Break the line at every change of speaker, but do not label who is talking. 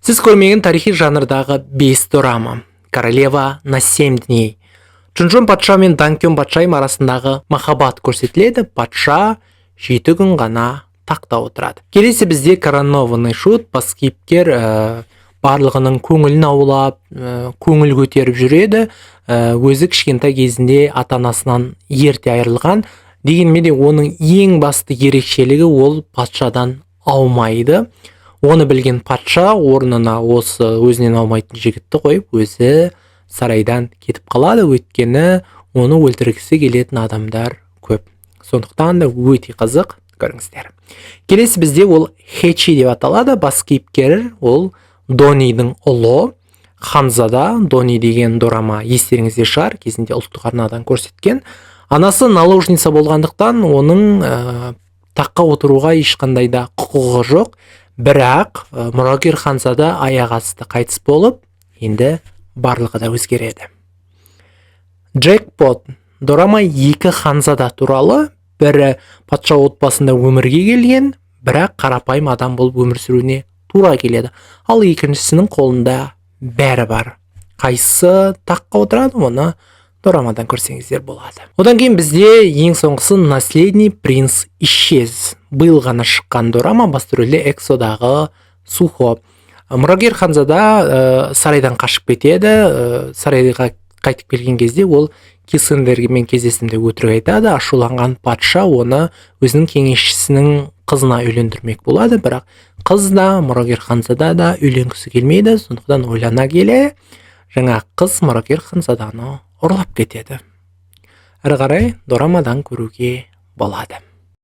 Сіз көрмеген тарихи жанрдағы 5 дорама. Королева на 7 дней. Чунжон патша мен Данкён патшайым арасындағы махаббат көрсетіледі. Патша 7 күн ғана тақта отырады. Келесі бізде коронованный шут. Бас кейіпкер барлығының көңілін аулап, көңіл көтеріп жүреді. Өзі кішкентай кезінде ата-анасынан ерте айырылған. Дегенмен де оның ең басты ерекшелігі ол патшадан аумайды. Оны білген патша орнына осы өзінен аумайтын жігітті қойып, өзі сарайдан кетіп қалады. Өйткені оны өлтіргісі келетін адамдар көп. Сондықтан да өте қызық, көріңіздер. Келесі бізде ол Хечи деп аталады. Бас кейіпкері ол Донидің ұлы. Ханзада. Дони деген дорама естеріңізде шығар, кезінде ұлттық арнадан көрсеткен. Анасы наложница болғандықтан оның таққа отыруға ешқандай да құқығы жоқ. Бірақ мұрагер ханзада аяқ асты қайтыс болып, енді барлығы да өзгереді. Джекпот дорама 2 ханзада туралы. Бірі патша отбасында өмірге келген, бірақ қарапайым адам болып өмір сүруіне тура келеді. Ал екіншісінің қолында бәрі бар. Қайсы таққа отырады, оны дорамадан көрсеңіздер болады. Одан кейін бізде ең соңғысы Наследный принц исчез. Биыл ғана шыққан дорама, басты рөлде Эксодағы Сухо. Мұрагер ханзада сарайдан қашып кетеді. Сарайға қайтып келген кезде ол Кисендермен кездесімде өтірік айтады. Ашуланған патша оны өзінің кеңесшісінің қызына үйлендірмек болады. Бірақ қыз да мұрагер ханзада да үйленгісі келмейді. Сондықтан ойлана келе, жаңа қыз мұрагер ханзаданы ұрлап кетеді. Әрі қарай дорамадан көруге болады.